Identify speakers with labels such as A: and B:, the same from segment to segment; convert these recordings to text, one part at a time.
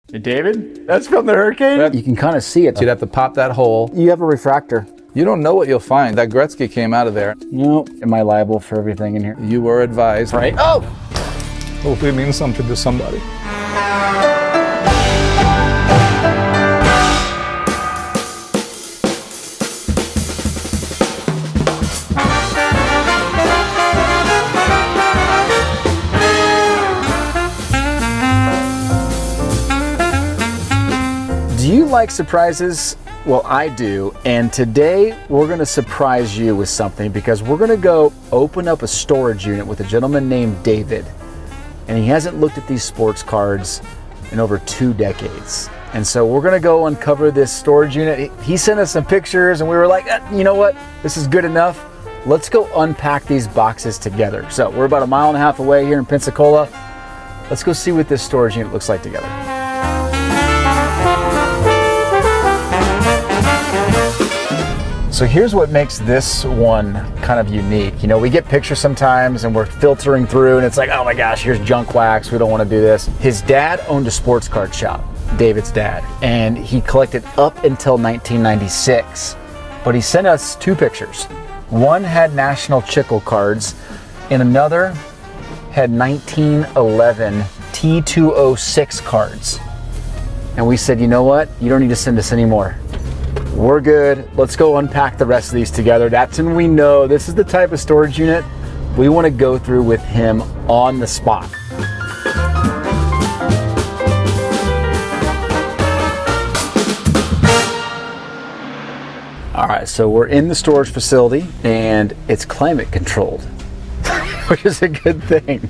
A: Hey, David, that's from the hurricane?
B: You can kind of see it.
C: You'd have to pop that hole.
B: You have a refractor.
C: You don't know what you'll find. That Gretzky came out of there.
B: No. Am I liable for everything in here?
C: You were advised.
B: Right? Oh!
C: Hopefully it means something to somebody.
B: Do you like surprises? Well, I do, and today we're gonna surprise you with something because we're gonna go open up a storage unit with a gentleman named David, and he hasn't looked at these sports cards in over 2 decades. And so we're gonna go uncover this storage unit. He sent us some pictures and we were like, you know what? This is good enough. Let's go unpack these boxes together. So we're about 1.5 miles away here in Pensacola. Let's go see what this storage unit looks like together. So here's what makes this one kind of unique. You know, we get pictures sometimes and we're filtering through and it's like, oh my gosh, here's junk wax. We don't want to do this. His dad owned a sports card shop, David's dad, and he collected up until 1996. But he sent us 2 pictures. One had National Chickle cards and another had 1911 T206 cards. And we said, you know what? You don't need to send us any more. We're good. Let's go unpack the rest of these together. That's when we know this is the type of storage unit we want to go through with him on the spot. All right, so we're in the storage facility and it's climate controlled, which is a good thing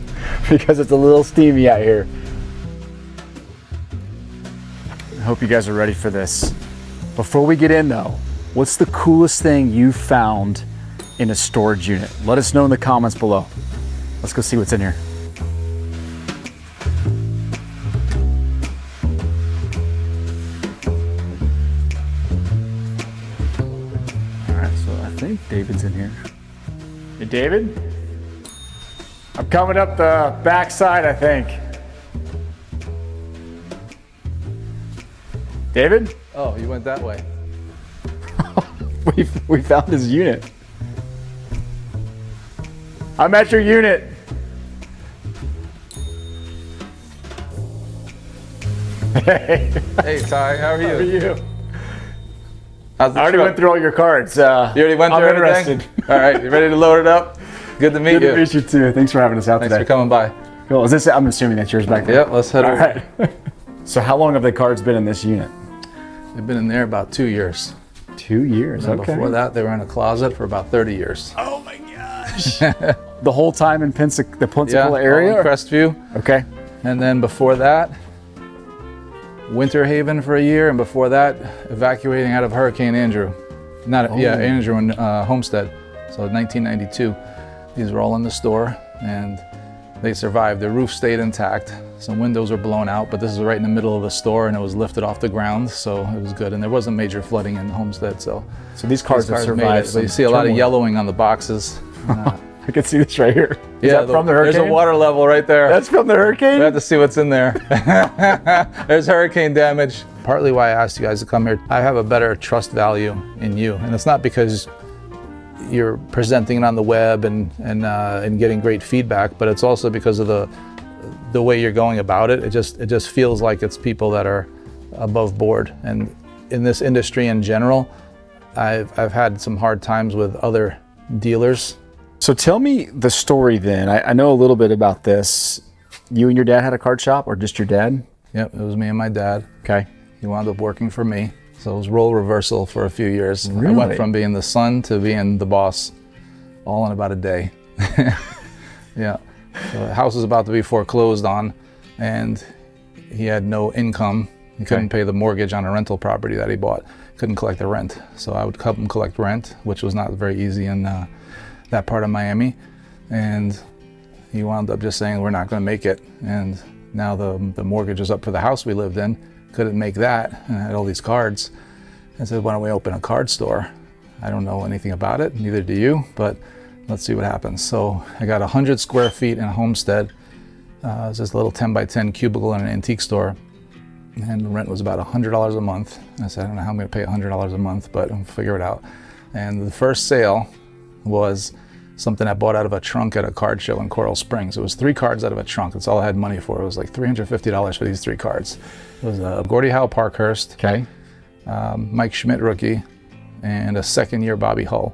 B: because it's a little steamy out here. I hope you guys are ready for this. Before we get in though, what's the coolest thing you found in a storage unit? Let us know in the comments below. Let's go see what's in here. All right, so I think David's in here.
A: Hey, David? I'm coming up the back side, I think. David?
C: Oh, you went that way.
B: We found his unit.
A: I'm at your unit. Hey,
C: Hey, Ty, how are you?
A: how are you?
C: How's the
A: I already
C: truck?
A: went through all your cards.
C: You already went
A: I'm
C: through
A: interested.
C: everything? All right, you ready to load it up? Good to meet
A: Good
C: you.
A: to meet you too. Thanks for having us out
C: Thanks
A: today.
C: for coming by.
A: Cool. Is this? I'm assuming that's yours back there.
C: Yep, let's head
A: All
C: over.
A: right. So how long have the cards been in this unit?
C: They've been in there about 2 years.
A: 2 years.
C: And
A: Okay.
C: before that, they were in a closet for about 30 years.
A: Oh my gosh. The whole time in the Pensacola
C: all
A: area?
C: in Crestview.
A: Okay.
C: And then before that, Winter Haven for a year, and before that, evacuating out of Hurricane Andrew. Andrew and Homestead. So 1992. These were all in the store, and they survived. The roof stayed intact. Some windows were blown out, but this is right in the middle of the store, and it was lifted off the ground, so it was good. And there wasn't major flooding in Homestead, so
A: these cards have
C: made
A: survived.
C: it. But you see a lot of yellowing on the boxes.
A: I can see this right here. Is that from the hurricane?
C: There's a water level right there.
A: That's from the hurricane?
C: We have to see what's in there. There's hurricane damage. Partly why I asked you guys to come here, I have a better trust value in you. And it's not because you're presenting it on the web and getting great feedback, but it's also because of the way you're going about it. It just feels like it's people that are above board. And in this industry in general, I've had some hard times with other dealers.
B: So tell me the story then. I know a little bit about this. You and your dad had a card shop, or just your dad?
C: Yep, it was me and my dad.
B: Okay.
C: He wound up working for me. So it was role reversal for a few years.
B: Really?
C: I went from being the son to being the boss all in about a day. Yeah. So the house was about to be foreclosed on, and he had no income. He couldn't pay the mortgage on a rental property that he bought. Couldn't collect the rent. So I would come collect rent, which was not very easy in that part of Miami. And he wound up just saying, we're not going to make it. And now the mortgage was up for the house we lived in. Couldn't make that, and I had all these cards. I said, why don't we open a card store? I don't know anything about it, neither do you, but let's see what happens. So I got 100 square feet in Homestead. It's just a little 10 by 10 cubicle in an antique store. and the rent was about $100 a month. I said, I don't know how I'm gonna pay $100 a month, but I'll figure it out. And the first sale was something I bought out of a trunk at a card show in Coral Springs. It was 3 cards out of a trunk. That's all I had money for. It was like $350 for these 3 cards. It was a Gordie Howe Parkhurst,
B: Okay.
C: Mike Schmidt rookie, and a second-year Bobby Hull,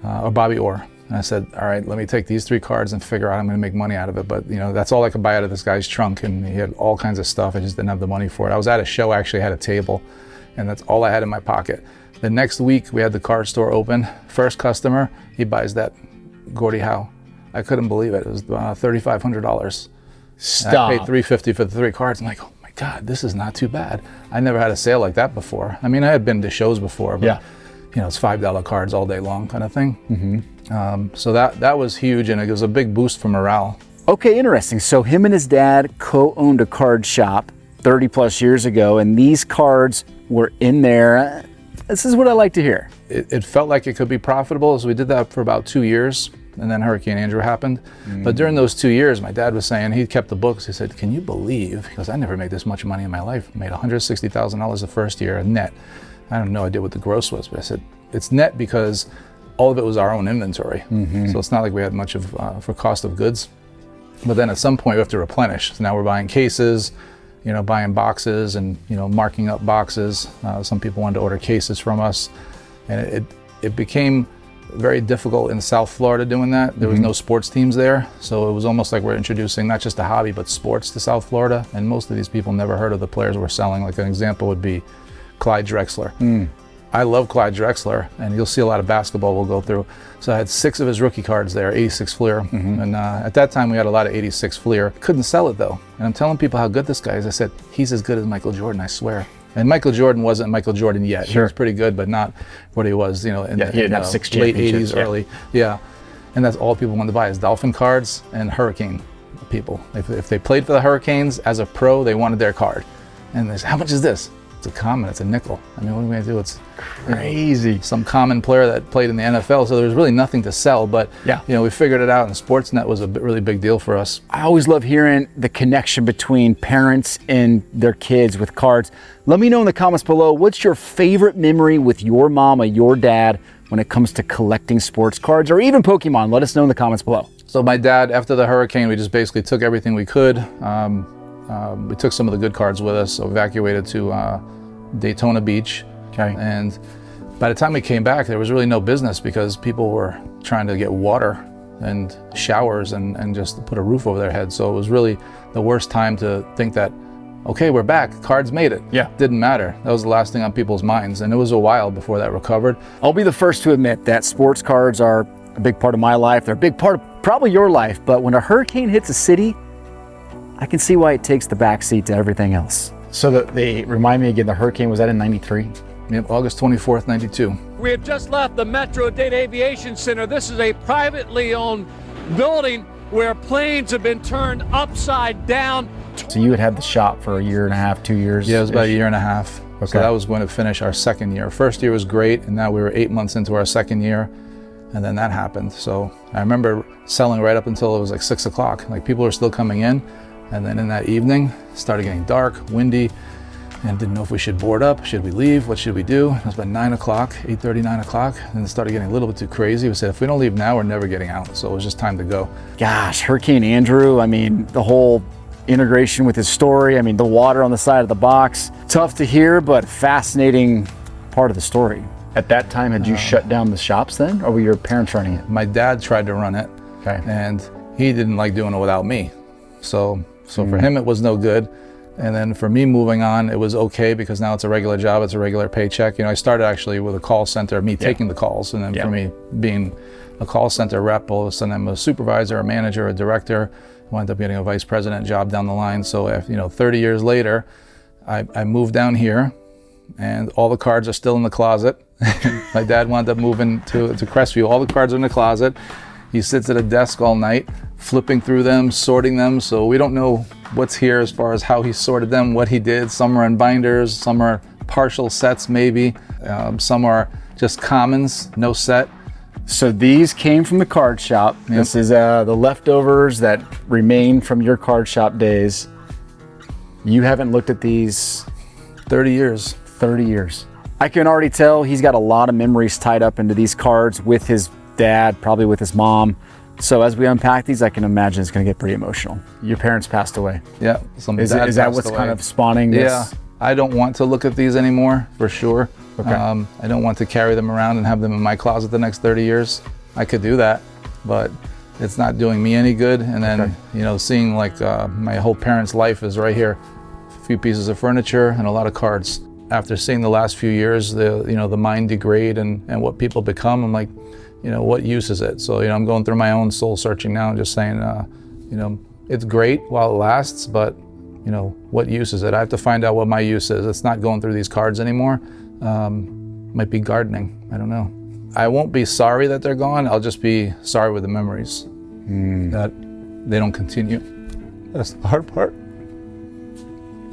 C: or Bobby Orr. And I said, all right, let me take these 3 cards and figure out I'm gonna make money out of it. But that's all I could buy out of this guy's trunk, and he had all kinds of stuff. I just didn't have the money for it. I was at a show, I actually had a table, and that's all I had in my pocket. The next week, we had the card store open. First customer, he buys that Gordie Howe. I couldn't believe it. It was $3,500.
B: Stop.
C: I paid $350 for the 3 cards. I'm like, oh my God, this is not too bad. I never had a sale like that before. I mean, I had been to shows before, but it's $5 cards all day long kind of thing. So that was huge, and it was a big boost for morale.
B: Okay, interesting. So him and his dad co-owned a card shop 30 plus years ago, and these cards were in there. This is what I like to hear.
C: It felt like it could be profitable, so we did that for about 2 years, and then Hurricane Andrew happened. But during those 2 years, my dad was saying, he kept the books, he said, can you believe, because I never made this much money in my life, I made $160,000 the first year net. I don't know, I did what the gross was, but I said, it's net because all of it was our own inventory. So it's not like we had much of for cost of goods. But then at some point we have to replenish. So now we're buying cases, buying boxes and, marking up boxes. Some people wanted to order cases from us. And it became very difficult in South Florida doing that. There was no sports teams there. So it was almost like we're introducing not just a hobby, but sports to South Florida. And most of these people never heard of the players we're selling. Like an example would be Clyde Drexler. I love Clyde Drexler, and you'll see a lot of basketball we'll go through. So I had 6 of his rookie cards there, 86 Fleer. And at that time we had a lot of 86 Fleer. Couldn't sell it though. And I'm telling people how good this guy is. I said, he's as good as Michael Jordan, I swear. And Michael Jordan wasn't Michael Jordan yet. He was pretty good, but not what he was, in
B: he didn't have 6
C: late
B: championships,
C: 80s, early. Yeah. And that's all people wanted to buy is Dolphin cards and Hurricane people. If they played for the Hurricanes as a pro, they wanted their card. And they said, how much is this? It's a common, it's a nickel. I mean, what are we gonna do? It's
B: crazy.
C: Some common player that played in the NFL, so there was really nothing to sell, but we figured it out, and Sportsnet was a really big deal for us.
B: I always love hearing the connection between parents and their kids with cards. Let me know in the comments below, what's your favorite memory with your mama, your dad, when it comes to collecting sports cards or even Pokemon? Let us know in the comments below.
C: So my dad, after the hurricane, we just basically took everything we could. We took some of the good cards with us, so evacuated to Daytona Beach.
B: Okay.
C: And by the time we came back, there was really no business because people were trying to get water and showers and just put a roof over their head. So it was really the worst time to think that, okay, we're back, cards made it.
B: Yeah.
C: Didn't matter. That was the last thing on people's minds. And it was a while before that recovered.
B: I'll be the first to admit that sports cards are a big part of my life. They're a big part of probably your life, but when a hurricane hits a city, I can see why it takes the backseat to everything else. So they remind me again, the hurricane, was that in 93?
C: Yep, August 24th, 92.
D: We have just left the Metro Dade Aviation Center. This is a privately owned building where planes have been turned upside down.
B: So you had the shop for a year and a half, 2 years?
C: Yeah, it was about a year and a half.
B: Okay.
C: So that was going to finish our second year. First year was great, and now we were 8 months into our second year, and then that happened. So I remember selling right up until it was like 6 o'clock. Like people were still coming in, and then in that evening, it started getting dark, windy, and didn't know if we should board up, should we leave, what should we do? It was about 9 o'clock, 8:30, 9 o'clock, and it started getting a little bit too crazy. We said, if we don't leave now, we're never getting out. So it was just time to go.
B: Gosh, Hurricane Andrew, I mean, the whole integration with his story, I mean, the water on the side of the box, tough to hear, but fascinating part of the story. At that time, had you shut down the shops then, or were your parents running it?
C: My dad tried to run it,
B: Okay.
C: and he didn't like doing it without me. So for him, it was no good. And then for me moving on, it was okay because now it's a regular job, it's a regular paycheck. I started actually with a call center, me taking the calls, and then for me being a call center rep, all of a sudden I'm a supervisor, a manager, a director, wound up getting a vice president job down the line. So after, 30 years later, I moved down here, and all the cards are still in the closet. My dad wound up moving to Crestview. All the cards are in the closet. He sits at a desk all night, flipping through them, sorting them. So we don't know what's here as far as how he sorted them, what he did. Some are in binders, some are partial sets maybe. Some are just commons, no set.
B: So these came from the card shop.
C: Yep.
B: This is the leftovers that remain from your card shop days. You haven't looked at these
C: 30 years.
B: 30 years. I can already tell he's got a lot of memories tied up into these cards with his dad, probably with his mom. So as we unpack these, I can imagine it's going to get pretty emotional. Your parents passed away.
C: Yeah.
B: Is that what's kind of spawning this?
C: Yeah. I don't want to look at these anymore, for sure.
B: Okay.
C: I don't want to carry them around and have them in my closet the next 30 years. I could do that, but it's not doing me any good. And then, seeing like my whole parents' life is right here. A few pieces of furniture and a lot of cards. After seeing the last few years, the mind degrade and what people become, I'm like, what use is it? So, I'm going through my own soul searching now and just saying, it's great while it lasts, but, what use is it? I have to find out what my use is. It's not going through these cards anymore. Might be gardening. I don't know. I won't be sorry that they're gone. I'll just be sorry with the memories that they don't continue. That's the hard part.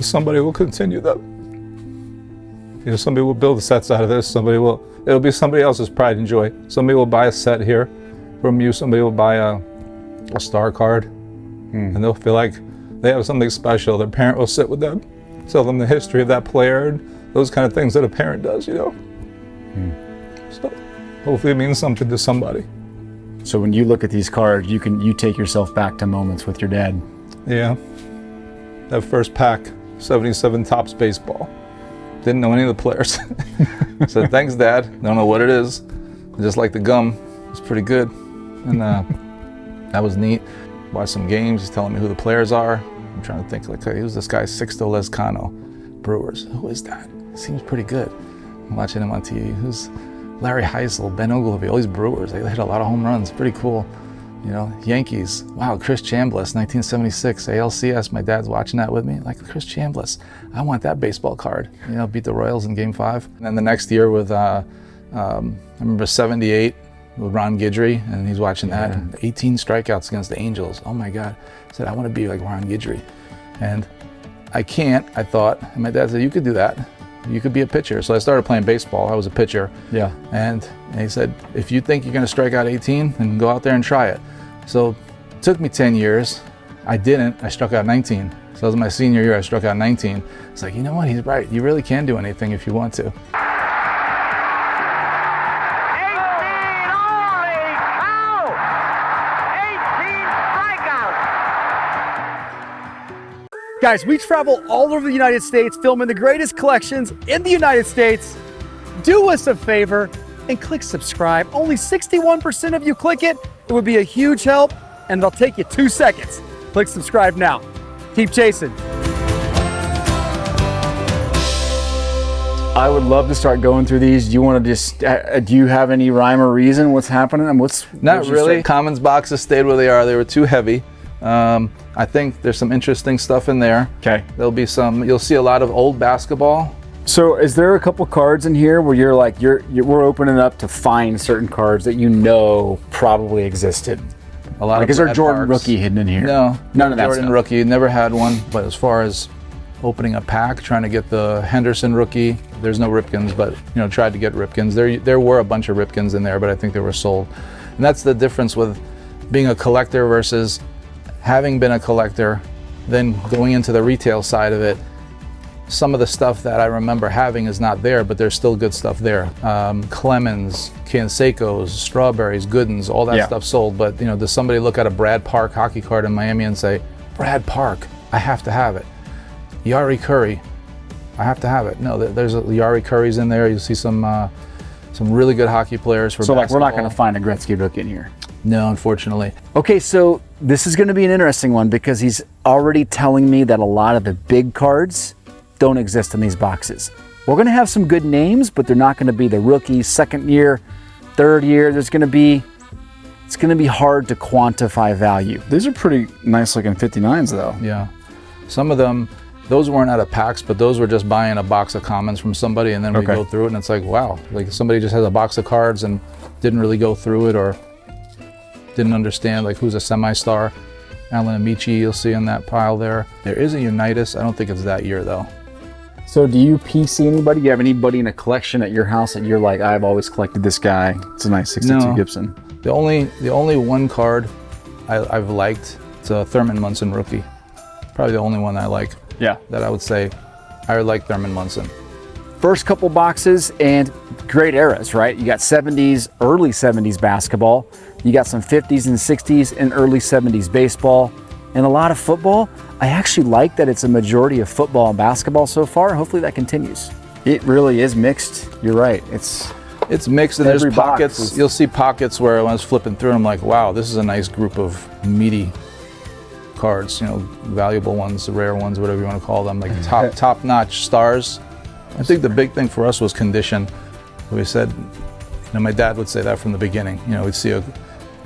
C: Somebody will continue them. Somebody will build sets out of this. It'll be somebody else's pride and joy. Somebody will buy a set here from you. Somebody will buy a star card, and they'll feel like they have something special. Their parent will sit with them, tell them the history of that player, and those kind of things that a parent does, So hopefully it means something to somebody.
B: So when you look at these cards, you take yourself back to moments with your dad. Yeah.
C: That first pack, 77 Topps baseball. Didn't know any of the players. Said, thanks, Dad. Don't know what it is. I just like the gum. It's pretty good. And that was neat. Watched some games. He's telling me who the players are. I'm trying to think, like, hey, who's this guy? Sixto Lezcano, Brewers. Who is that? Seems pretty good. I'm watching him on TV. Who's Larry Heisel, Ben Ogilvy, all these Brewers. They hit a lot of home runs. Pretty cool. Yankees. Wow, Chris Chambliss, 1976, ALCS. My dad's watching that with me. Like, Chris Chambliss, I want that baseball card. Beat the Royals in Game 5. And then the next year with, I remember 78 with Ron Guidry, and he's watching that. And 18 strikeouts against the Angels. Oh my God. I said, I want to be like Ron Guidry. And I can't, I thought. And my dad said, you could do that. You could be a pitcher. So I started playing baseball. I was a pitcher. Yeah. And he said, if you think you're going to strike out 18, then go out there and try it. So it took me 10 years. I didn't. I struck out 19. So that was my senior year. I struck out 19. It's like, you know what? He's right. You really can do anything if you want to.
E: 18 only. Ow! 18 strikeouts.
A: Guys, we travel all over the United States, filming the greatest collections in the United States. Do us a favor and click subscribe. Only 61% of you click it. It would be a huge help, and it'll take you 2 seconds. Click subscribe now. Keep chasing.
B: I would love to start going through these. Do you want to just, do you have any rhyme or reason what's happening?
C: Not really. Commons boxes stayed where they are. They were too heavy. I think there's some interesting stuff in there.
B: Okay.
C: You'll see a lot of old basketball.
B: So is there a couple cards in here where you're like, we're opening up to find certain cards that probably existed?
C: A lot of
B: is there a Jordan
C: Parks.
B: rookie hidden in here?
C: No,
B: none of that
C: Jordan
B: stuff.
C: Rookie, never had one. But as far as opening a pack, trying to get the Henderson rookie, there's no Ripkins, but tried to get Ripkins. There were a bunch of Ripkins in there, but I think they were sold. And that's the difference with being a collector versus having been a collector, then going into the retail side of it. Some of the stuff that I remember having is not there, but there's still good stuff there. Clemens, Cansecos, Strawberries, Goodens, all that stuff sold. But does somebody look at a Brad Park hockey card in Miami and say, Brad Park, I have to have it. Yari Curry, I have to have it. No, there's Yari Curry's in there. You'll see some really good hockey players for basketball.
B: We're not going to find a Gretzky rookie in here.
C: No, unfortunately.
B: Okay, so this is going to be an interesting one because he's already telling me that a lot of the big cards don't exist in these boxes. We're going to have some good names, but they're not going to be the rookie, second year, third year. It's going to be hard to quantify value. These are pretty nice looking 59s though.
C: Yeah. Some of them, those weren't out of packs, but those were just buying a box of commons from somebody, and then we go through it and it's like, wow, like somebody just has a box of cards and didn't really go through it or didn't understand like who's a semi-star. Alan Amici, you'll see in that pile there. There is a Unitas. I don't think it's that year though.
B: So do you PC anybody? Do you have anybody in a collection at your house that you're like, I've always collected this guy? It's a nice 62 Gibson.
C: The only one card I've liked, it's a Thurman Munson rookie. Probably the only one I like.
A: Yeah.
C: that I would say I like Thurman Munson.
B: First couple boxes and great eras, right? You got 70s, early 70s basketball. You got some 50s and 60s and early 70s baseball and a lot of football. I actually like that it's a majority of football and basketball so far. Hopefully that continues. It really is mixed. You're right. It's
C: mixed, and there's
B: Every box
C: pockets.
B: is-
C: You'll see pockets where when I was flipping through, I'm like, wow, this is a nice group of meaty cards. You know, valuable ones, the rare ones, whatever you want to call them, like top-notch stars. I think the big thing for us was condition. We said, you know, my dad would say that from the beginning. You know, we'd see a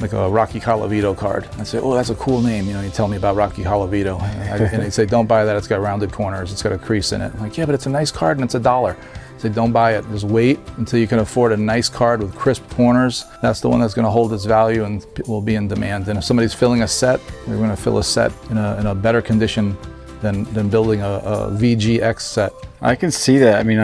C: Rocky Colavito card. I'd say, oh, that's a cool name. You know, he'd tell me about Rocky Colavito. And he'd say, don't buy that. It's got rounded corners. It's got a crease in it. I'm like, yeah, but it's a nice card and it's $1. I'd say, don't buy it. Just wait until you can afford a nice card with crisp corners. That's the one that's going to hold its value and will be in demand. And if somebody's filling a set, they're going to fill a set in a better condition than building a VGX set.
B: I can see that. I mean,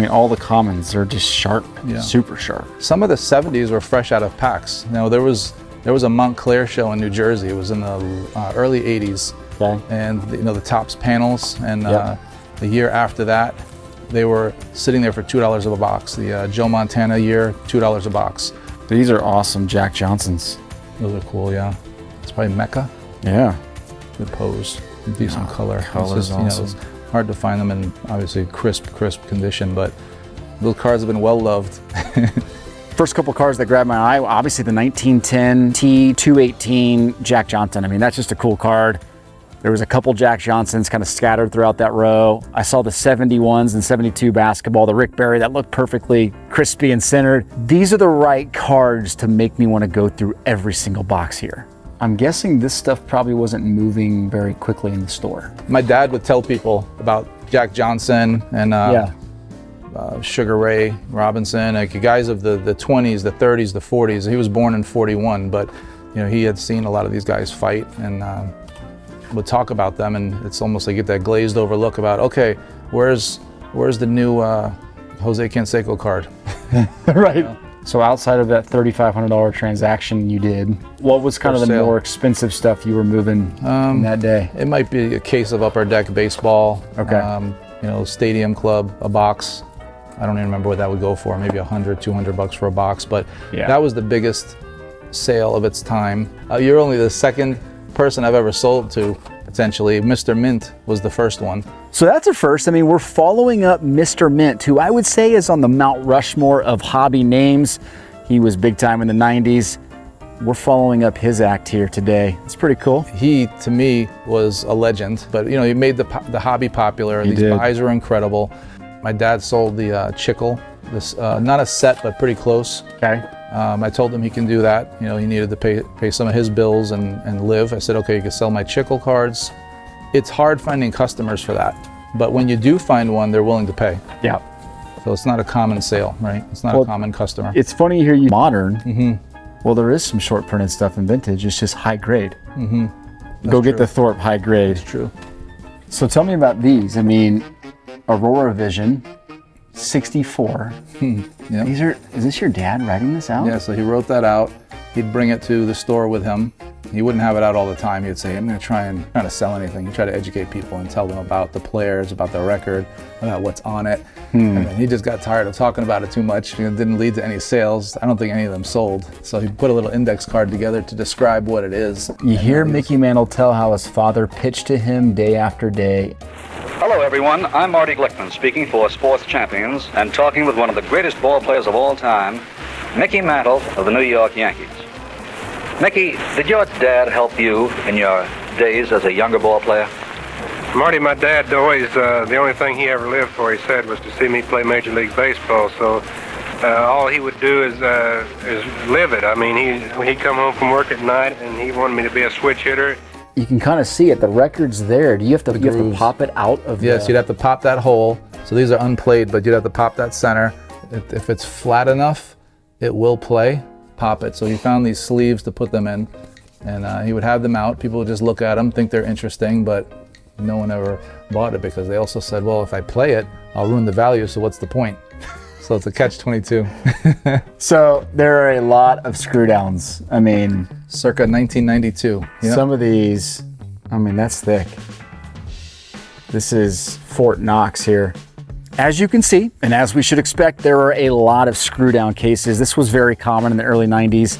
B: all the commons are just sharp,
C: Yeah.
B: super sharp.
C: Some of the 70s were fresh out of packs. Now there was a Montclair show in New Jersey. It was in the early 80s.
B: Okay.
C: And you know, the Topps panels, and
B: Yep.
C: the year after that, they were sitting there for $2 a box. The Joe Montana year, $2 a box.
B: These are awesome Jack Johnsons.
C: Those are cool, yeah. It's probably Mecca.
B: Yeah.
C: Good pose, decent color.
B: color's
C: You know,
B: awesome.
C: it's hard to find them in obviously crisp condition, but those cards have been well loved.
B: First couple cards that grabbed my eye, obviously the 1910 T218 Jack Johnson. I mean, that's just a cool card. There was a couple Jack Johnsons kind of scattered throughout that row. I saw the 71s and 72 basketball, the Rick Barry, that looked perfectly crispy and centered. These are the right cards to make me want to go through every single box here. I'm guessing this stuff probably wasn't moving very quickly in the store.
C: My dad would tell people about Jack Johnson and Sugar Ray Robinson, like guys of the 20s, the 30s, the 40s. He was born in 41, but you know, he had seen a lot of these guys fight and would talk about them, and it's almost like you get that glazed over look about, okay, where's the new Jose Canseco card?
B: Right. So outside of that $3,500 transaction you did, what was kind of the
C: sale.
B: more expensive stuff you were moving in that day?
C: It might be a case of Upper Deck baseball.
B: Okay.
C: You know, Stadium Club, a box. I don't even remember what that would go for. Maybe $100, $200 for a box. But
B: Yeah.
C: that was the biggest sale of its time. You're only the second person I've ever sold to, potentially. Mr. Mint was the first one.
B: So that's a first. I mean, we're following up Mr. Mint, who I would say is on the Mount Rushmore of hobby names. He was big time in the 90s. We're following up his act here today. It's pretty cool.
C: He, to me, was a legend. But you know, he made the hobby popular.
B: He
C: These
B: did.
C: buys were incredible. My dad sold the Chickle, this not a set, but pretty close.
B: Okay.
C: I told him he can do that. You know, he needed to pay some of his bills and live. I said, okay, you can sell my Chickle cards. It's hard finding customers for that. But when you do find one, they're willing to pay.
B: Yeah.
C: So it's not a common sale, right? It's not
B: Well,
C: a common customer.
B: It's funny to hear you modern. Well, there is some short printed stuff in vintage. It's just high grade. Go get
C: true.
B: the Thorpe high grade.
C: It's true.
B: So tell me about these. I mean, Aurora Vision, 64.
C: Yeah.
B: Is this your dad writing this out?
C: Yeah, so he wrote that out. He'd bring it to the store with him. He wouldn't have it out all the time. He'd say, I'm going to try to sell anything. He'd try to educate people and tell them about the players, about the record, about what's on it. And then he just got tired of talking about it too much. It didn't lead to any sales. I don't think any of them sold. So he put a little index card together to describe what it is.
B: You hear Mickey Mantle tell how his father pitched to him day after day.
F: Hello, everyone. I'm Marty Glickman, speaking for Sports Champions and talking with one of the greatest ball players of all time, Mickey Mantle of the New York Yankees. Mickey, did your dad help you in your days as a younger ball player?
G: Marty, my dad always, the only thing he ever lived for, he said, was to see me play Major League Baseball. So all he would do is live it. I mean, he'd come home from work at night and he wanted me to be a switch hitter.
B: You can kind of see it. The record's there. Do you have to pop it out of
C: Yes, you'd have to pop that hole. So these are unplayed, but you'd have to pop that center. If it's flat enough, it will play. Pop it. So he found these sleeves to put them in, and he would have them out. People would just look at them, think they're interesting, but no one ever bought it because they also said, well, if I play it, I'll ruin the value, so what's the point? So it's a catch-22.
B: So there are a lot of screw downs. I mean,
C: Circa 1992. Yep.
B: some of these, I mean, that's thick. This is Fort Knox here. As you can see, and as we should expect, there are a lot of screw down cases. This was very common in the early 90s.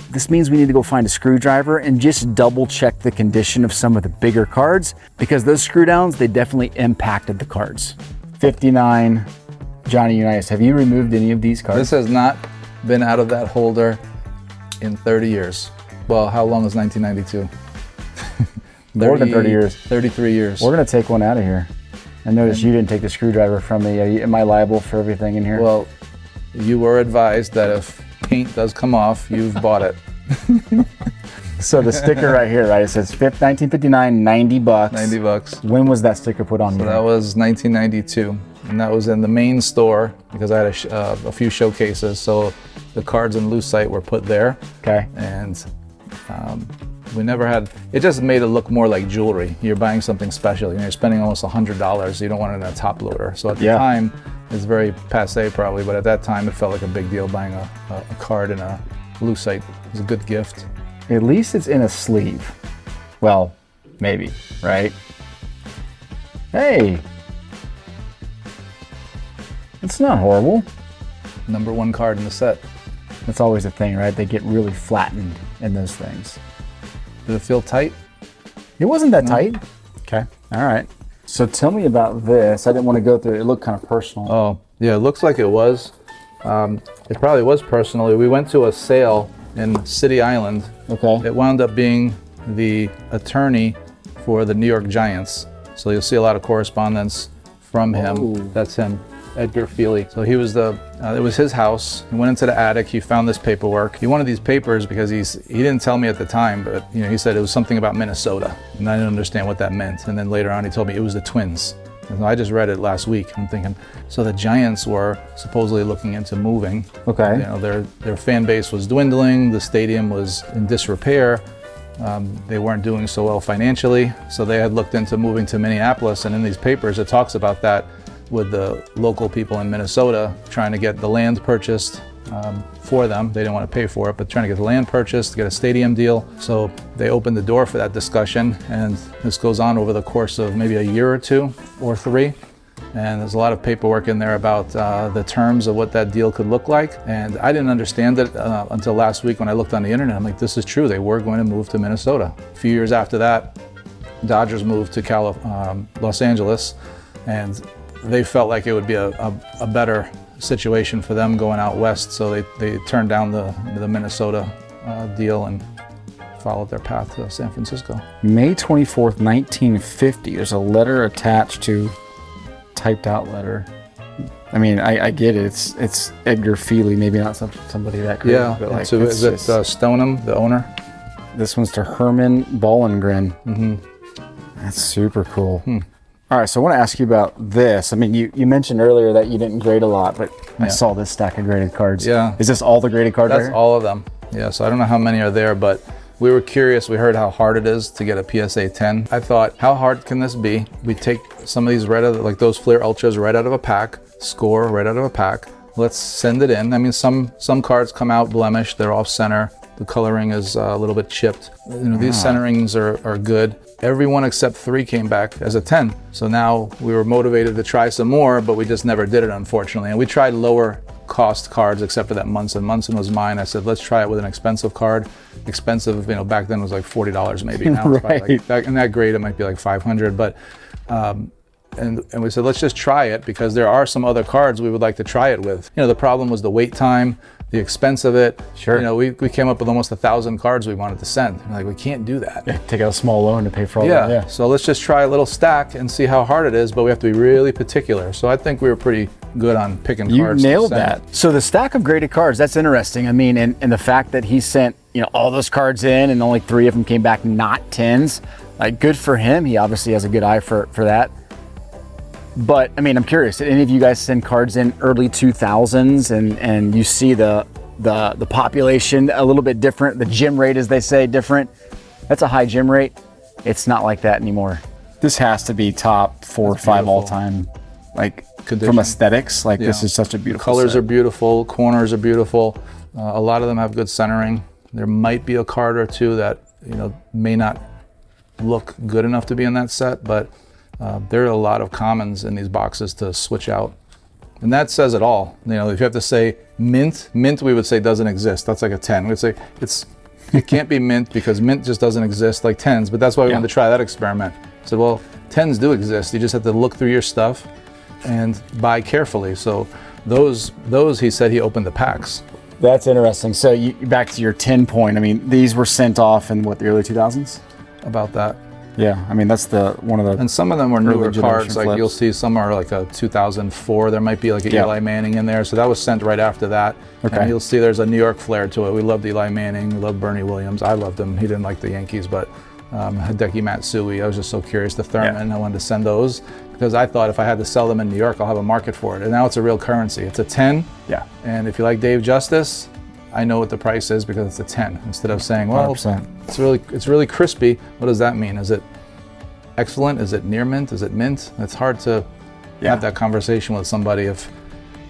B: This means we need to go find a screwdriver and just double check the condition of some of the bigger cards, because those screw downs, they definitely impacted the cards. 59 Johnny Unitas. Have you removed any of these cards?
C: This has not been out of that holder in 30 years. Well, how long is 1992?
B: More than 30 years.
C: 33 years.
B: We're gonna take one out of here. I noticed you didn't take the screwdriver from me. Am I liable for everything in here?
C: Well, you were advised that if paint does come off, you've bought it.
B: So the sticker right here, right? It says 1959, 90 bucks.
C: 90 bucks.
B: When was that sticker put on
C: So
B: here?
C: that was 1992, and that was in the main store because I had a few showcases. So the cards and Lucite were put there.
B: Okay.
C: And we never had. It just made it look more like jewelry. You're buying something special. You're spending almost $100. You don't want it in a top loader. So at the time, it's very passé probably, but at that time it felt like a big deal buying a card and a Lucite. It was a good gift.
B: At least it's in a sleeve. Well, maybe, right? Hey, it's not horrible.
C: Number one card in the set.
B: That's always a thing, right? They get really flattened in those things.
C: Did it feel tight?
B: It wasn't that tight. Okay, all right. So tell me about this. I didn't want to go through it. It looked kind of personal.
C: Oh, yeah, it looks like it was. It probably was personally. We went to a sale in City Island.
B: Okay.
C: It wound up being the attorney for the New York Giants. So you'll see a lot of correspondence from him.
B: Oh.
C: That's him, Edgar Feely. So he was it was his house. He went into the attic. He found this paperwork. He wanted these papers because he didn't tell me at the time, but he said it was something about Minnesota, and I didn't understand what that meant. And then later on, he told me it was the Twins. And I just read it last week. I'm thinking, so the Giants were supposedly looking into moving.
B: Okay.
C: Their fan base was dwindling. The stadium was in disrepair. They weren't doing so well financially. So they had looked into moving to Minneapolis. And in these papers, it talks about that with the local people in Minnesota trying to get the land purchased for them. They didn't want to pay for it, but trying to get the land purchased, to get a stadium deal. So they opened the door for that discussion, and this goes on over the course of maybe a year or two or three. And there's a lot of paperwork in there about the terms of what that deal could look like. And I didn't understand it until last week when I looked on the internet. I'm like, this is true. They were going to move to Minnesota. A few years after that, Dodgers moved to Los Angeles, and they felt like it would be a better situation for them going out west, so they turned down the Minnesota deal and followed their path to San Francisco.
B: May 24th, 1950. There's a letter attached to typed out letter. I mean, I get it. It's Edgar Feely, maybe not somebody that great.
C: Yeah,
B: but like,
C: so is it Stoneham, the owner?
B: This one's to Herman Bollengren.
C: Mm-hmm.
B: That's super cool. All right, so I want to ask you about this. I mean, you mentioned earlier that you didn't grade a lot, but I saw this stack of graded cards.
C: Yeah.
B: Is this all the graded cards?
C: That's all of them. Yeah, so I don't know how many are there, but we were curious. We heard how hard it is to get a PSA 10. I thought, how hard can this be? We take some of these like those Fleer Ultras right out of a pack, score right out of a pack. Let's send it in. I mean, some cards come out blemished. They're off center. The coloring is a little bit chipped. These centerings are good. Everyone except 3 came back as a 10. So now we were motivated to try some more, but we just never did it, unfortunately. And we tried lower cost cards, except for that Munson. Munson was mine. I said, let's try it with an expensive card. Expensive, back then was like $40 maybe. Now it's probably back in that grade, it might be like $500. But and we said, let's just try it, because there are some other cards we would like to try it with. The problem was the wait time, the expense of it.
B: Sure.
C: We came up with almost 1,000 cards we wanted to send. We're like, we can't do that.
B: Yeah, take out a small loan to pay for all that. Yeah.
C: So let's just try a little stack and see how hard it is, but we have to be really particular. So I think we were pretty good on picking cards.
B: You nailed that. So the stack of graded cards, that's interesting. I mean, and the fact that he sent, all those cards in and only 3 of them came back not 10s, like, good for him. He obviously has a good eye for that. But I mean, I'm curious, did any of you guys send cards in early 2000s and you see the population a little bit different, the gem rate, as they say, different? That's a high gem rate. It's not like that anymore. This has to be top 4 or 5 all time, like, condition. From aesthetics. Like, this is such a beautiful
C: colors
B: set.
C: Are beautiful, corners are beautiful. A lot of them have good centering. There might be a card or two that may not look good enough to be in that set, but there are a lot of commons in these boxes to switch out. And that says it all. You know, if you have to say mint we would say doesn't exist. That's like a 10. We'd say it can't be mint because mint just doesn't exist like 10s, but that's why we wanted to try that experiment. So, well, 10s do exist. You just have to look through your stuff and buy carefully. So those he said he opened the packs.
B: That's interesting. So back to your 10 point. I mean, these were sent off in what, the early 2000s?
C: About that.
B: Yeah, I mean, that's one of the.
C: And some of them were newer
B: generation
C: cards. Like
B: flips.
C: you'll see some are like a 2004. There might be like a Eli Manning in there. So that was sent right after that.
B: Okay.
C: And you'll see there's a New York flair to it. We loved Eli Manning. We loved Bernie Williams. I loved him. He didn't like the Yankees, but Hideki Matsui. I was just so curious. The Thurman. I wanted to send those because I thought if I had to sell them in New York, I'll have a market for it. And now it's a real currency. It's a 10.
B: Yeah.
C: And if you like Dave Justice, I know what the price is because it's a 10. Instead of saying, well,
B: 100%.
C: it's really crispy. What does that mean? Is it excellent? Is it near mint? Is it mint? It's hard to have that conversation with somebody if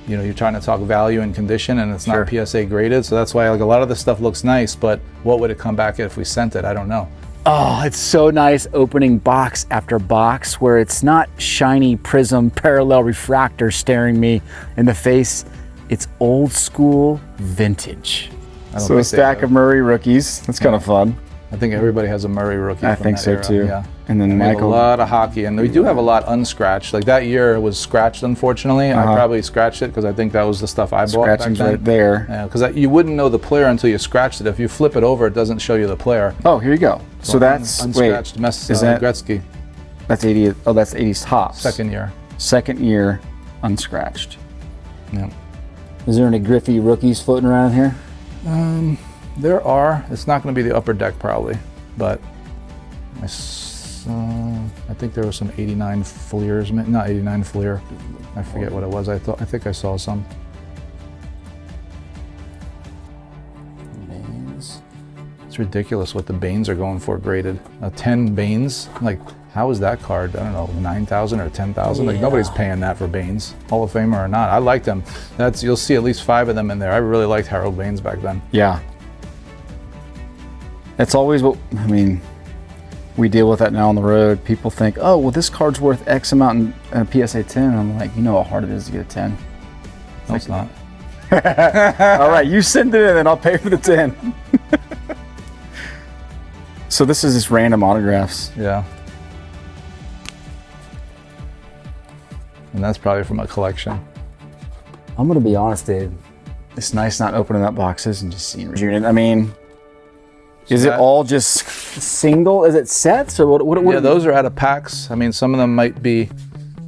C: you're trying to talk value and condition and it's not PSA graded. So that's why like a lot of this stuff looks nice, but what would it come back if we sent it? I don't know.
B: Oh, it's so nice opening box after box where it's not shiny prism parallel refractor staring me in the face. It's old school vintage. So a stack of Murray rookies. That's kind of fun.
C: I think everybody has a Murray rookie.
B: I think so
C: era.
B: too.
C: Yeah.
B: And then Michael.
C: A lot of hockey, and we do have a lot unscratched. Like that year was scratched, unfortunately. I probably scratched it because I think that was the stuff I bought back then.
B: Right there.
C: Yeah, because you wouldn't know the player until you scratched it. If you flip it over, it doesn't show you the player.
B: Oh, here you go. So that's
C: unscratched.
B: Is that
C: Gretzky?
B: That's 80. Oh, that's 80s tops.
C: Second year.
B: Second year, unscratched.
C: Yeah.
B: Is there any Griffey rookies floating around here?
C: There are. It's not going to be the upper deck probably, but I think there was some 89 Fleers, not 89 Fleer. I forget what it was. I think I saw some.
B: Baines.
C: It's ridiculous what the Baines are going for graded. 10 Baines, like how is that card? I don't know, 9,000 or 10,000. Like nobody's paying that for Baines, Hall of Famer or not. I like them. You'll see at least 5 of them in there. I really liked Harold Baines back then.
B: Yeah. That's always what we deal with that now on the road. People think, oh, well, this card's worth X amount in a PSA 10. And I'm like, you know how hard it is to get a 10.
C: No, it's not.
B: All right, you send it in and I'll pay for the 10. So this is just random autographs.
C: Yeah. And that's probably from a collection.
B: I'm going to be honest, Dave. It's nice not opening up boxes and just seeing unit. I mean, is it all just single? Is it sets or what?
C: Yeah, those are out of packs. I mean, some of them might be.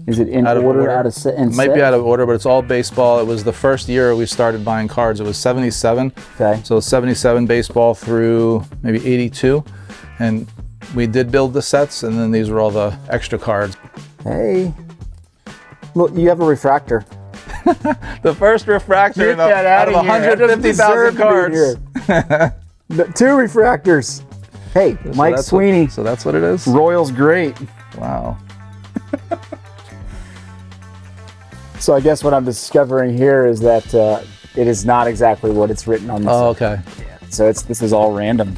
B: Is it in order, out of set?
C: Might be out of order, but it's all baseball. It was the first year we started buying cards. It was 77.
B: Okay.
C: So 77 baseball through maybe 82, and we did build the sets, and then these were all the extra cards.
B: Hey, look, you have a refractor.
C: The first refractor out of 150,000 cards.
B: 2 refractors. Hey, Mike Sweeney.
C: So that's what it is?
B: Royals great.
C: Wow.
B: So I guess what I'm discovering here is that it is not exactly what it's written on this.
C: Oh, okay.
B: Yeah. So this is all random.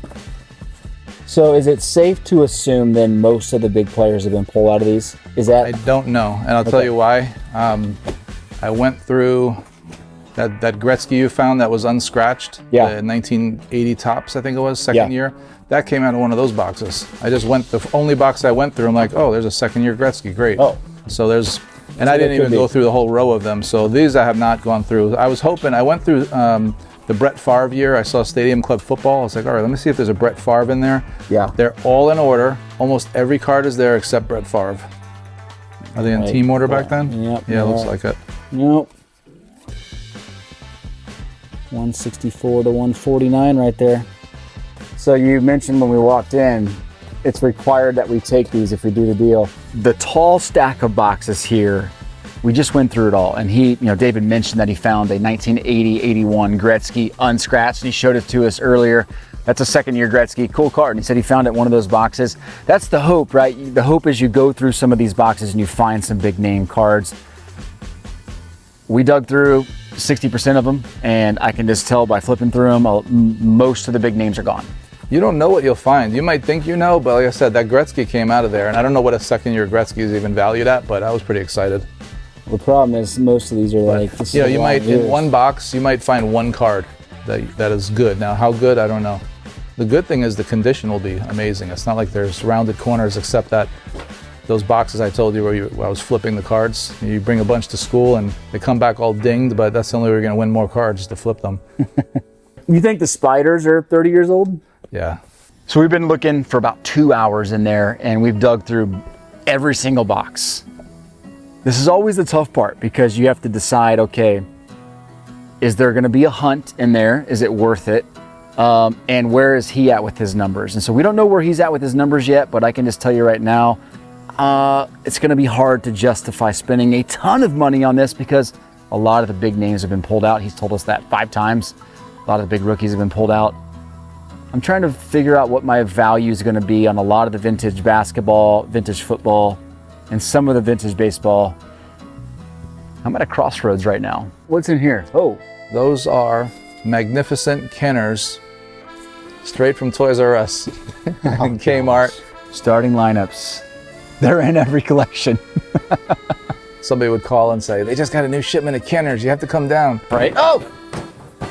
B: So is it safe to assume then most of the big players have been pulled out of these? Is that?
C: I don't know, and I'll tell you why. I went through that Gretzky you found that was unscratched.
B: Yeah.
C: The 1980 tops, I think it was, second year. That came out of one of those boxes. I just the only box I went through, I'm like, oh, there's a second year Gretzky, great.
B: Oh.
C: So I didn't even go through the whole row of them. So these I have not gone through. I was hoping, I went through the Brett Favre year. I saw Stadium Club football. I was like, all right, let me see if there's a Brett Favre in there.
B: Yeah.
C: They're all in order. Almost every card is there except Brett Favre. Are they in team order back then?
B: Yep.
C: Yeah, it looks like it.
B: Nope. 164 to 149 right there. So you mentioned when we walked in, it's required that we take these if we do the deal. The tall stack of boxes here, we just went through it all. And David mentioned that he found a 1980-81 Gretzky unscratched. And he showed it to us earlier. That's a second year Gretzky, cool card. And he said he found it in one of those boxes. That's the hope, right? The hope is you go through some of these boxes and you find some big name cards. We dug through 60% of them, and I can just tell by flipping through them, most of the big names are gone.
C: You don't know what you'll find. You might think you know, but like I said, that Gretzky came out of there, and I don't know what a second-year Gretzky is even valued at, but I was pretty excited.
B: The problem is most of these are like, this
C: You know,
B: is a
C: you
B: long
C: might,
B: years.
C: in one box, you might find one card that is good. Now, how good, I don't know. The good thing is the condition will be amazing. It's not like there's rounded corners, except that those boxes I told you where I was flipping the cards. You bring a bunch to school and they come back all dinged, but that's the only way you're going to win more cards, is to flip them.
B: You think the spiders are 30 years old?
C: Yeah.
A: So we've been looking for about 2 hours in there, and we've dug through every single box. This is always the tough part, because you have to decide, okay, is there going to be a hunt in there? Is it worth it? And where is he at with his numbers? And so we don't know where he's at with his numbers yet, but I can just tell you right now, it's going to be hard to justify spending a ton of money on this, because a lot of the big names have been pulled out. He's told us that 5 times. A lot of the big rookies have been pulled out. I'm trying to figure out what my value is going to be on a lot of the vintage basketball, vintage football, and some of the vintage baseball. I'm at a crossroads right now. What's in here? Oh,
C: Those are magnificent Kenners, straight from Toys R Us and Kmart.
A: starting lineups. They're in every collection.
C: Somebody would call and say, they just got a new shipment of Kenners, you have to come down.
A: Right? Oh!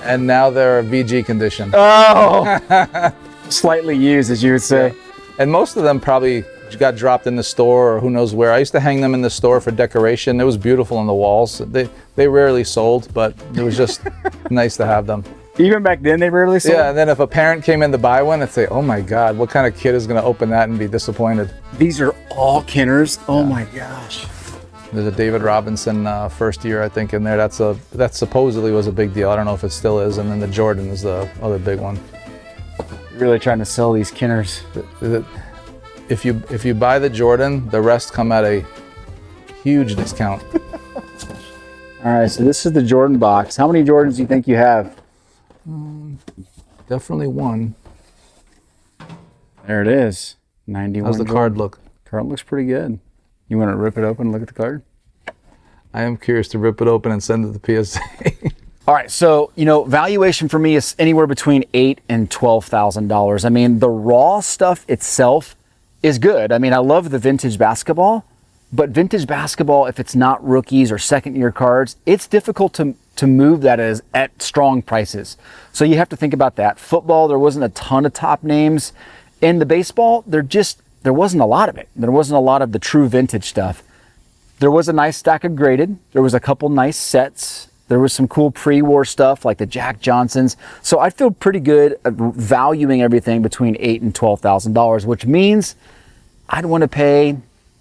C: And now they're VG condition.
A: Oh! Slightly used, as you would say.
C: And most of them probably got dropped in the store or who knows where. I used to hang them in the store for decoration. It was beautiful on the walls. They rarely sold, but it was just nice to have them.
A: Even back then, they rarely sold?
C: Yeah, and then if a parent came in to buy one, I'd say, oh my God, what kind of kid is going to open that and be disappointed?
A: These are all Kenners. Oh my gosh.
C: There's a David Robinson first year, I think, in there. That supposedly was a big deal. I don't know if it still is. And then the Jordan is the other big one.
A: You're really trying to sell these Kenners.
C: If you buy the Jordan, the rest come at a huge discount.
A: All right, so this is the Jordan box. How many Jordans do you think you have?
C: Definitely one.
A: There it is. 91.
C: How's the card look?
A: Card looks pretty good. You want to rip it open and look at the card?
C: I am curious to rip it open and send it to PSA.
A: All right, so, valuation for me is anywhere between $8,000 and $12,000. I mean, the raw stuff itself is good. I mean, I love the vintage basketball, but vintage basketball, if it's not rookies or second-year cards, it's difficult to move that at strong prices. So you have to think about that. Football, there wasn't a ton of top names. In the baseball, there wasn't a lot of it. There wasn't a lot of the true vintage stuff. There was a nice stack of graded. There was a couple nice sets. There was some cool pre-war stuff like the Jack Johnsons. So I feel pretty good at valuing everything between $8,000 and $12,000, which means I'd want to pay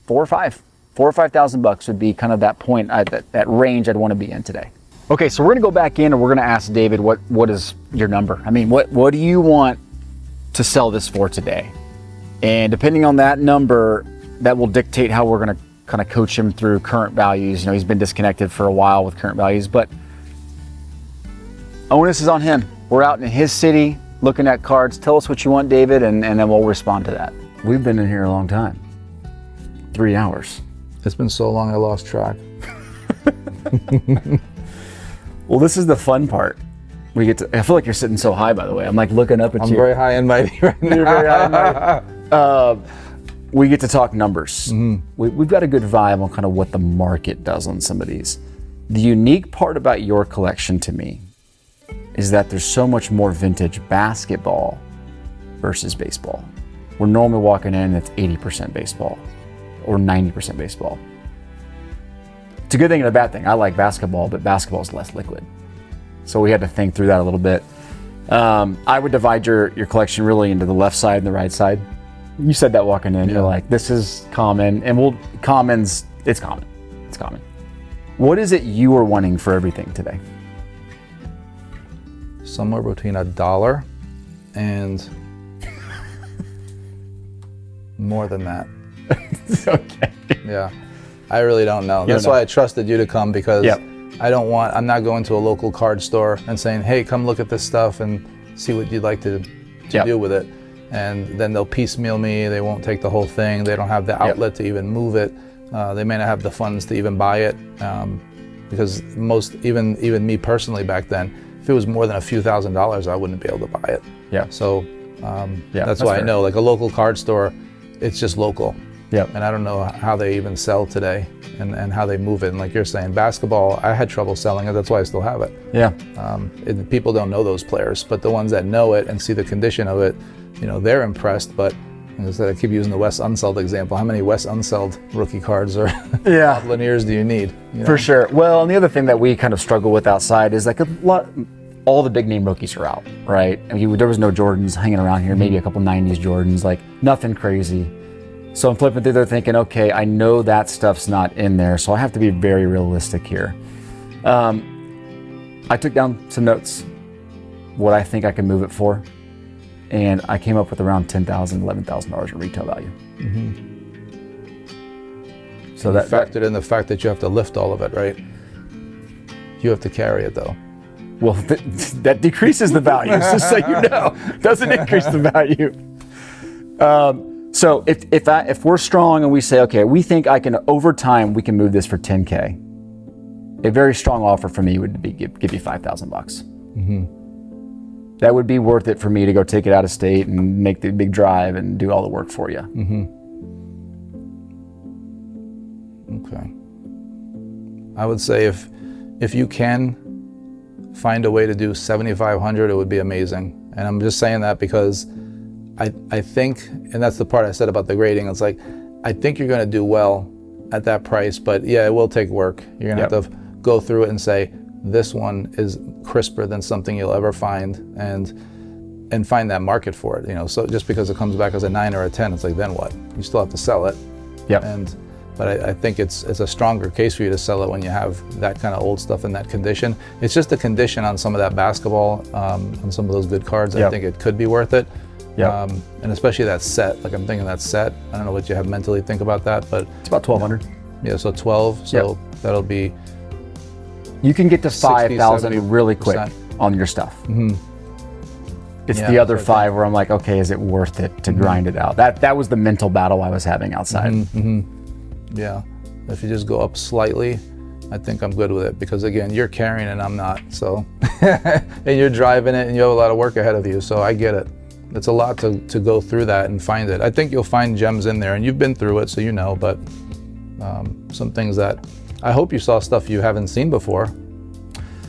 A: $4,000 or $5,000 would be kind of that point, that range I'd want to be in today. Okay, so we're gonna go back in and we're gonna ask David what is your number? I mean, what do you want to sell this for today? And depending on that number, that will dictate how we're gonna kind of coach him through current values. He's been disconnected for a while with current values, but onus is on him. We're out in his city looking at cards. Tell us what you want, David, and then we'll respond to that. We've been in here a long time. 3 hours.
C: It's been so long I lost track.
A: Well, this is the fun part. I feel like you're sitting so high, by the way. I'm like looking up at
C: I'm
A: you.
C: very high and mighty right now.
A: You're very high and mighty. We get to talk numbers. We've got a good vibe on kind of what the market does on some of these. The unique part about your collection to me is that there's so much more vintage basketball versus baseball. We're normally walking in, it's 80% baseball or 90% baseball. It's a good thing and a bad thing. I like basketball, but basketball is less liquid. So we had to think through that a little bit. I would divide your collection really into the left side and the right side. You said that walking in, You're like, this is common, and it's common. What is it you are wanting for everything today?
C: Somewhere between $1 and more than that.
A: Okay.
C: Yeah, I really don't know. That's why I trusted you to come, because I'm not going to a local card store and saying, hey, come look at this stuff and see what you'd like to do with it. And then they'll piecemeal me. They won't take the whole thing. They don't have the outlet to even move it. They may not have the funds to even buy it, because even me personally back then, if it was more than a few $1,000s, I wouldn't be able to buy it.
A: Yeah.
C: So That's why
A: fair.
C: I know, like a local card store, it's just local.
A: Yep.
C: And I don't know how they even sell today and how they move it. And like you're saying, basketball, I had trouble selling it. That's why I still have it.
A: Yeah.
C: People don't know those players, but the ones that know it and see the condition of it, they're impressed. But as I said, I keep using the Wes Unseld example. How many Wes Unseld rookie cards or
A: Yeah.
C: Laniers do you need?
A: For sure. Well, and the other thing that we kind of struggle with outside is like all the big name rookies are out, right? I mean, there was no Jordans hanging around here, maybe a couple 90s Jordans, like nothing crazy. So I'm flipping through there thinking, okay, I know that stuff's not in there, so I have to be very realistic here. I took down some notes, what I think I can move it for, and I came up with around $10,000, $11,000 in retail value. So
C: that factored in the fact that you have to lift all of it, right? You have to carry it though.
A: Well, that decreases the value, just so you know. Doesn't increase the value. So if we're strong and we say, okay, we think over time we can move this for 10K, a very strong offer for me would be give you $5,000. That would be worth it for me to go take it out of state and make the big drive and do all the work for you.
C: Okay. I would say if you can find a way to do 7,500, it would be amazing. And I'm just saying that because I think, and that's the part I said about the grading, it's like, I think you're going to do well at that price, but yeah, it will take work. You're going to have to go through it and say, this one is crisper than something you'll ever find, and find that market for it. So just because it comes back as a 9 or a 10, it's like, then what? You still have to sell it. But I think it's a stronger case for you to sell it when you have that kind of old stuff in that condition. It's just the condition on some of that basketball, on some of those good cards. I think it could be worth it. And especially that set. Like I'm thinking that set. I don't know what you have mentally think about that, but
A: it's about 1,200.
C: Yeah, so 12. So that'll be.
A: You can get to 5,000 really quick on your stuff. It's the other 5 where I'm like, okay, is it worth it to grind it out? That was the mental battle I was having outside.
C: Yeah, if you just go up slightly, I think I'm good with it, because again, you're carrying it, I'm not. So, and you're driving it, and you have a lot of work ahead of you. So I get it. It's a lot to go through that and find it. I think you'll find gems in there, and you've been through it, so you know. But some things that I hope you saw stuff you haven't seen before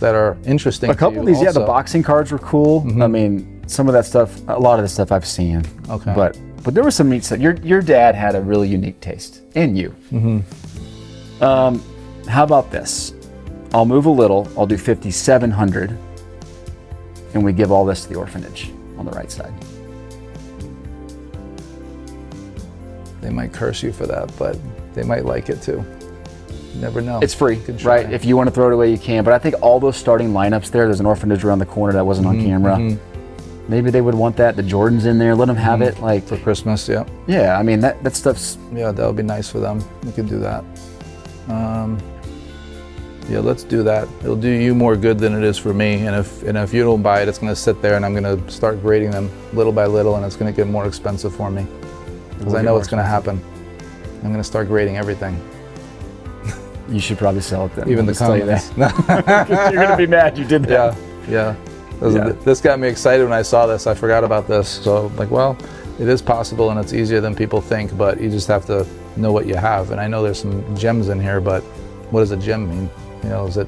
C: that are interesting.
A: A couple of these, the boxing cards were cool. I mean, some of that stuff, a lot of the stuff I've seen.
C: Okay.
A: But there was some neat stuff. Your dad had a really unique taste, and you. How about this? I'll move a little. I'll do 5,700, and we give all this to the orphanage on the right side.
C: They might curse you for that, but they might like it too. You never know.
A: It's free, right? If you want to throw it away, you can. But I think all those starting lineups there's an orphanage around the corner that wasn't on camera. Maybe they would want that. The Jordans in there, let them have it, like
C: for Christmas. Yeah.
A: Yeah, I mean that stuff's.
C: Yeah, that would be nice for them. We could do that. Yeah, let's do that. It'll do you more good than it is for me. And if you don't buy it, it's going to sit there, and I'm going to start grading them little by little, and it's going to get more expensive for me, because I know what's going to happen. I'm going to start grading everything.
A: You should probably sell it then.
C: Even the comments.
A: You're going to be mad you did that.
C: Yeah. This got me excited when I saw this. I forgot about this. So like, well, it is possible, and it's easier than people think, but you just have to know what you have. And I know there's some gems in here, but what does a gem mean? Is it,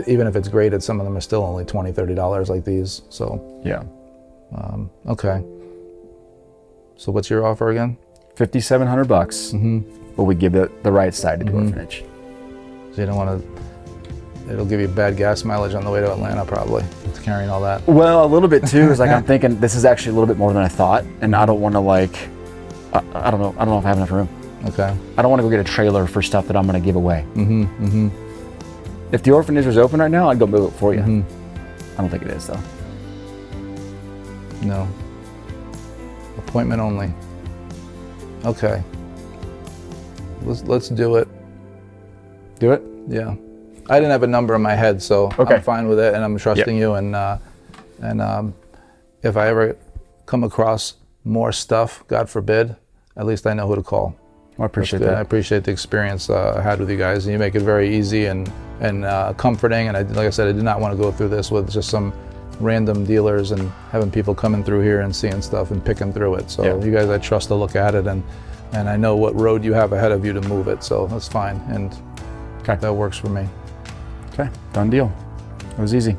C: even if it's graded, some of them are still only $20, $30 like these. So
A: yeah.
C: Okay. So what's your offer again?
A: $5,700. But we give it the right side to the orphanage.
C: So you don't want to. It'll give you bad gas mileage on the way to Atlanta, probably. It's carrying all that.
A: Well, a little bit too. Is like I'm thinking this is actually a little bit more than I thought, and I don't want to I don't know if I have enough room.
C: Okay.
A: I don't want to go get a trailer for stuff that I'm going to give away. If the orphanage was open right now, I'd go move it for you. I don't think it is though.
C: No. Appointment only. Okay. Let's do it.
A: Do it?
C: Yeah. I didn't have a number in my head, so I'm fine with it, and I'm trusting you. And if I ever come across more stuff, God forbid, at least I know who to call.
A: I appreciate that.
C: I appreciate the experience I had with you guys, and you make it very easy and comforting. And like I said, I did not want to go through this with just some random dealers and having people coming through here and seeing stuff and picking through it. So
B: Yeah.
C: you guys, I trust to look at it, and I know what road you have ahead of you to move it, so that's fine, and that works for me.
B: Okay, done deal. It was easy.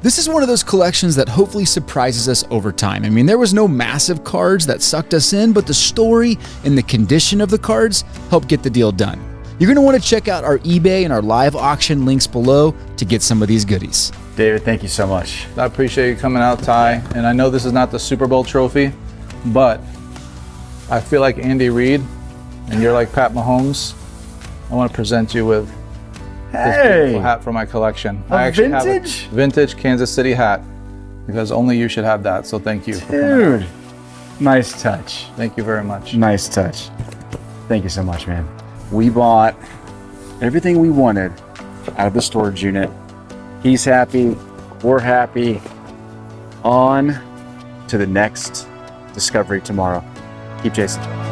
H: This is one of those collections that hopefully surprises us over time. I mean, there was no massive cards that sucked us in, but the story and the condition of the cards helped get the deal done. You're going to want to check out our eBay and our live auction links below to get some of these goodies.
B: David, thank you so much.
C: I appreciate you coming out, Ty, and I know this is not the Super Bowl trophy, but I feel like Andy Reid, and you're like Pat Mahomes. I want to present you with this beautiful hat from my collection. I actually
B: vintage?
C: have a vintage Kansas City hat, because only you should have that, so thank you.
B: Dude, nice touch.
C: Thank you very much.
B: Nice touch. Thank you so much, man. We bought everything we wanted out of the storage unit. He's happy. We're happy. On to the next discovery tomorrow. Keep chasing.